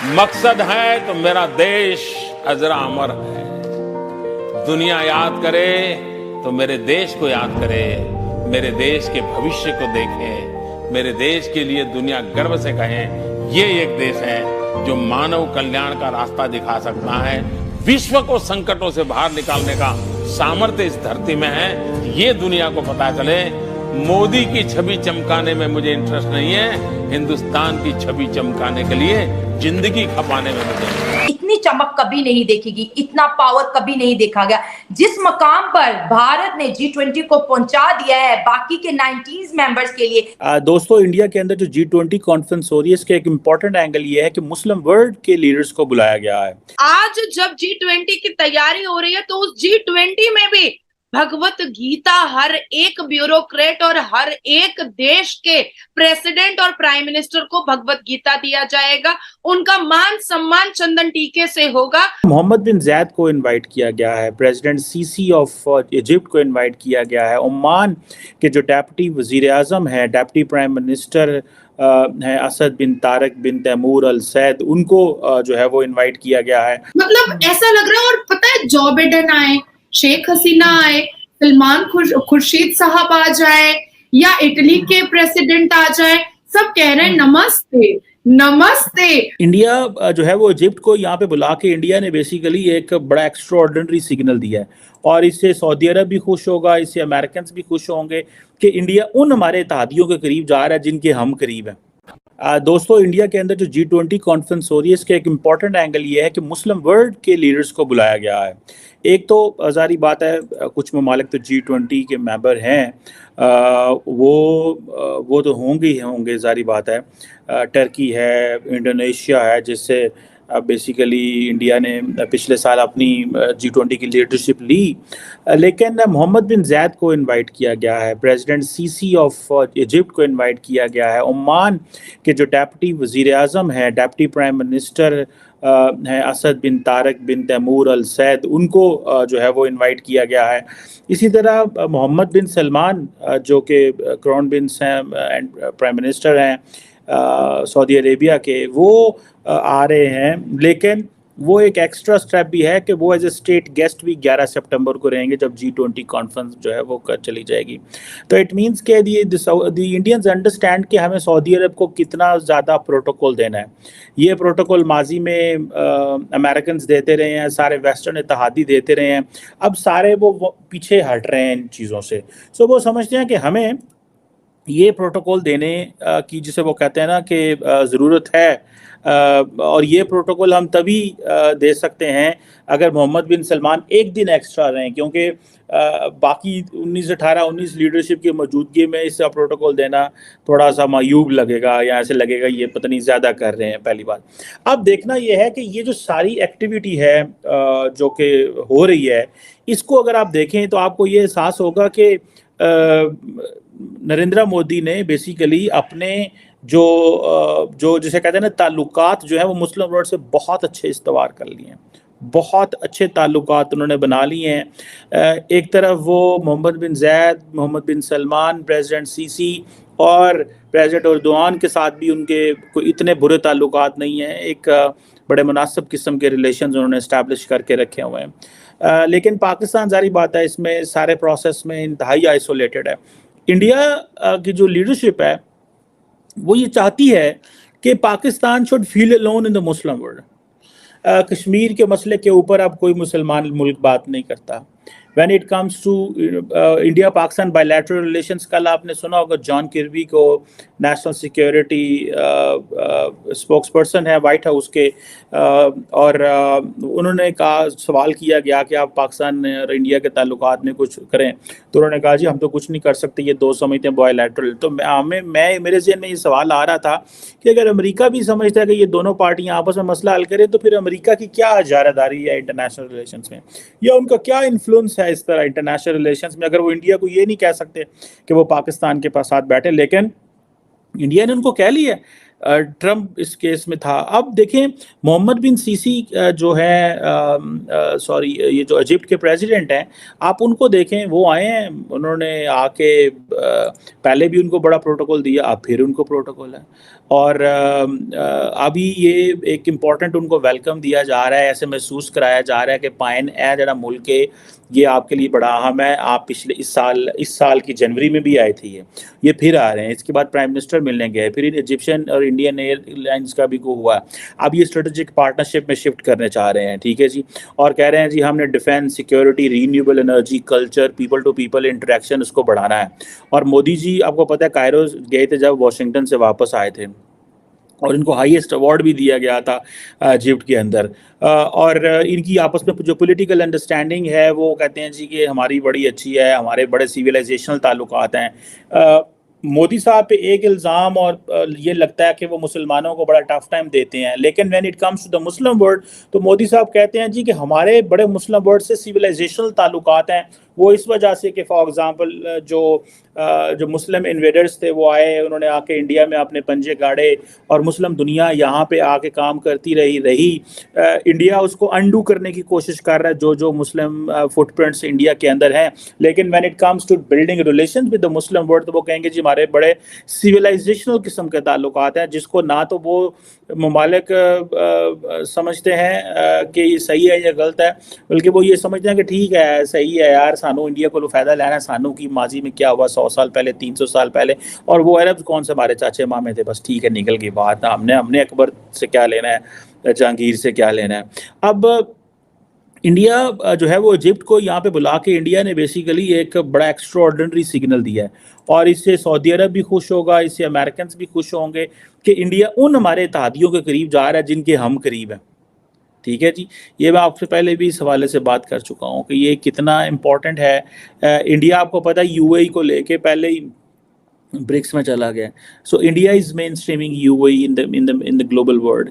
मकसद है तो मेरा देश अजरा अमर है। दुनिया याद करे तो मेरे देश को याद करे, मेरे देश के भविष्य को देखे, मेरे देश के लिए दुनिया गर्व से कहे ये एक देश है जो मानव कल्याण का रास्ता दिखा सकता है। विश्व को संकटों से बाहर निकालने का सामर्थ्य इस धरती में है, ये दुनिया को पता चले। मोदी की छवि चमकाने में मुझे इंटरेस्ट नहीं है, हिंदुस्तान की छवि चमकाने के लिए जिंदगी खपाने में मुझे। इतनी चमक कभी नहीं देखी, इतना पावर कभी नहीं देखा गया। जिस मकाम पर भारत ने G20 को पहुंचा दिया है बाकी के 19 मेंबर्स के लिए। दोस्तों, इंडिया के अंदर जो G20 कॉन्फ्रेंस हो रही है, इसका एक इम्पोर्टेंट एंगल ये है कि मुस्लिम वर्ल्ड के लीडर्स को बुलाया गया है। आज जब G20 की तैयारी हो रही है तो उस G20 में भी भगवत गीता हर एक ब्यूरोक्रेट और हर एक देश के प्रेसिडेंट और प्राइम मिनिस्टर को भगवत गीता दिया जाएगा। उनका मान सम्मान चंदन टीके से होगा। मोहम्मद बिन जायद को इनवाइट किया गया है, प्रेसिडेंट सीसी ऑफ इजिप्ट को इनवाइट किया गया है, ओमान के जो डेप्टी वजीर आजम है, डेप्टी प्राइम मिनिस्टर है असद बिन तारक बिन तैमूर अल सैद, उनको जो है वो इनवाइट किया गया है। मतलब ऐसा लग रहा है, और पता है जो बिडेन आए, शेख हसीना आए, सलमान खुर्शीद साहब आ जाए या इटली के प्रेसिडेंट आ जाए, सब कह रहे हैं नमस्ते नमस्ते। इंडिया जो है वो इजिप्ट को यहाँ पे बुला के इंडिया ने बेसिकली एक बड़ा एक्स्ट्रा ऑर्डिनरी सिग्नल दिया है, और इससे सऊदी अरब भी खुश होगा, इससे अमेरिकन भी खुश होंगे कि इंडिया उन हमारे इत्तेहादियों के करीब जा रहा है जिनके हम करीब हैं। दोस्तों, इंडिया के अंदर जो G20 कॉन्फ्रेंस हो रही है, इसका एक इम्पॉर्टेंट एंगल ये है कि मुस्लिम वर्ल्ड के लीडर्स को बुलाया गया है। एक तो जारी बात है, कुछ ममालिक तो G20 के मेंबर हैं, वो तो होंगे जारी बात है। टर्की है, इंडोनेशिया है, जिससे बेसिकली इंडिया ने पिछले साल अपनी G20 की लीडरशिप ली। लेकिन मोहम्मद बिन जायद को इनवाइट किया गया है, प्रेसिडेंट सीसी ऑफ इजिप्ट को इनवाइट किया गया है, ओमान के जो डेप्टी वजीर आजम है, डेप्टी प्राइम मिनिस्टर है असद बिन तारक बिन तैमूर अल सैद, उनको जो है वो इनवाइट किया गया है। इसी तरह मोहम्मद बिन सलमान जो कि क्राउन प्रिंस हैं एंड प्राइम मिनिस्टर हैं सऊदी अरेबिया के, वो आ रहे हैं। लेकिन वो एक एक्स्ट्रा स्टेप भी है कि वो एज ए स्टेट गेस्ट भी 11 सितंबर को रहेंगे जब G20 कॉन्फ्रेंस जो है वो चली जाएगी। तो इट मींस के द इंडियंस अंडरस्टैंड कि हमें सऊदी अरब को कितना ज़्यादा प्रोटोकॉल देना है। ये प्रोटोकॉल माजी में अमेरिकन देते रहे हैं, सारे वेस्टर्न इत्तेहादी देते रहे हैं, अब सारे वो पीछे हट रहे हैं इन चीज़ों से। सो वो समझते हैं कि हमें ये प्रोटोकॉल देने की, जिसे वो कहते हैं ना कि ज़रूरत है, और ये प्रोटोकॉल हम तभी दे सकते हैं अगर मोहम्मद बिन सलमान एक दिन एक्स्ट्रा रहें, क्योंकि बाकी 19 लीडरशिप की मौजूदगी में इसका प्रोटोकॉल देना थोड़ा सा मायूब लगेगा, या ऐसे लगेगा ये पता नहीं ज़्यादा कर रहे हैं। पहली बात। अब देखना ये है कि ये जो सारी एक्टिविटी है जो कि हो रही है, इसको अगर आप देखें तो आपको ये एहसास होगा कि नरेंद्र मोदी ने बेसिकली अपने जो जिसे कहते हैं ना ताल्लुकात जो है वो मुस्लिम वर्ल्ड से बहुत अच्छे इस्तवार कर लिए हैं, बहुत अच्छे ताल्लुकात उन्होंने बना लिए हैं। एक तरफ वो मोहम्मद बिन जायद, मोहम्मद बिन सलमान, प्रेसिडेंट सीसी और प्रेसिडेंट एर्दोआन के साथ भी उनके कोई इतने बुरे ताल्लुकात नहीं हैं, एक बड़े मुनासिब किस्म के रिलेशंस उन्होंने इस्टेब्लिश करके रखे हुए हैं। लेकिन पाकिस्तान जारी बात है इसमें सारे प्रोसेस में इंतहाई आइसोलेटेड है। इंडिया की जो लीडरशिप है वो ये चाहती है कि Pakistan should feel alone in the Muslim world. Kashmir के मसले के ऊपर अब कोई मुसलमान मुल्क बात नहीं करता। When it comes to India Pakistan bilateral relations, कल आपने सुना होगा जॉन किर्बी को नेशनल सिक्योरिटी स्पोक्स पर्सन है वाइट हाउस के, और उन्होंने कहा, सवाल किया गया कि आप पाकिस्तान और इंडिया के ताल्लुकात में कुछ करें, तो उन्होंने कहा जी हम तो कुछ नहीं कर सकते, ये दो समझते हैं बायलैटरल। तो मेरे ज़हन में ये सवाल आ रहा था कि अगर अमेरिका भी समझता है कि ये दोनों पार्टियां आपस में मसला हल करें, तो फिर अमेरिका की क्या इजारादारी है इंटरनेशनल रिलेशंस में, या उनका क्या इन्फ्लुएंस है इस तरह इंटरनेशनल रिलेशंस में, अगर वो इंडिया को ये नहीं कह सकते कि वो पाकिस्तान के पास साथ बैठे। लेकिन इंडिया ने उनको कह लिया ट्रम्प इस केस में था। अब देखें मोहम्मद बिन सीसी जो है सॉरी ये जो इजिप्ट के प्रेसिडेंट हैं, आप उनको देखें, वो आए हैं, उन्होंने आके पहले भी उनको बड़ा प्रोटोकॉल दिया, अब फिर उनको प्रोटोकॉल है, और अभी ये एक इम्पॉर्टेंट उनको वेलकम दिया जा रहा है, ऐसे महसूस कराया जा रहा है कि पाइन है जरा मुल्क के, ये आपके लिए बड़ा अहम है। आप पिछले इस साल की जनवरी में भी आए थे, ये फिर आ रहे हैं, इसके बाद प्राइम मिनिस्टर मिलने गए, फिर इजिप्शियन और इंडियन एयरलाइंस का भी को हुआ। अब ये स्ट्रेटेजिक पार्टनरशिप में शिफ्ट करने चाह रहे हैं, ठीक है जी, और कह रहे हैं जी हमने defence, security, renewable energy, culture, people to people interaction उसको बढ़ाना है। और मोदी जी आपको पता है कायरो गए थे जब वाशिंगटन से वापस आए थे, और इनको हाईएस्ट अवार्ड भी दिया गया था इजिप्ट के अंदर, और इनकी आपस में जो पॉलिटिकल अंडरस्टैंडिंग है वो कहते हैं जी कि हमारी बड़ी अच्छी है, हमारे बड़े सिविलाइजेशनल ताल्लुकात हैं। मोदी साहब पे एक इल्ज़ाम और ये लगता है कि वो मुसलमानों को बड़ा टफ टाइम देते हैं, लेकिन when it comes to the Muslim world तो मोदी साहब कहते हैं जी कि हमारे बड़े मुस्लिम वर्ल्ड से सिविलाइजेशनल ताल्लुकात हैं। वो इस वजह से कि फॉर एग्जांपल जो मुस्लिम इन्वेडर्स थे वो आए, उन्होंने आके इंडिया में अपने पंजे गाड़े, और मुस्लिम दुनिया यहाँ पे आके काम करती रही। इंडिया उसको अंडू करने की कोशिश कर रहा है जो मुस्लिम फुटप्रिंट्स इंडिया के अंदर हैं, लेकिन when it comes to building relation with the Muslim world तो वो कहेंगे जी हमारे बड़े सिविलाइजेशनल किस्म के ताल्लुकात हैं, जिसको ना तो वो ममालिक समझते हैं कि ये सही है या गलत है, बल्कि वो ये समझते हैं कि ठीक है सही है यार, सानू इंडिया को फायदा लेना है, सानू की माजी में क्या हुआ 100 साल पहले, 300 साल पहले, और वो अरब कौन से हमारे चाचे मामे थे, बस ठीक है निकल गई बात, हमने अकबर से क्या लेना है, जहांगीर से क्या लेना है। अब इंडिया जो है वो इजिप्ट को यहाँ पे बुला के इंडिया ने बेसिकली एक बड़ा एक्स्ट्राऑर्डिनरी सिग्नल दिया है, और इससे सऊदी अरब भी खुश होगा, इससे अमेरिकन भी खुश होंगे कि इंडिया उन हमारे इत्तेहादियों के करीब जा रहा है जिनके हम करीब हैं, ठीक है जी। ये मैं आपसे पहले भी इस हवाले से बात कर चुका हूँ कि ये कितना इम्पोर्टेंट है। इंडिया आपको पता है यूएई को लेके पहले ही ब्रिक्स में चला गया, so India is main streaming UAE in the global world.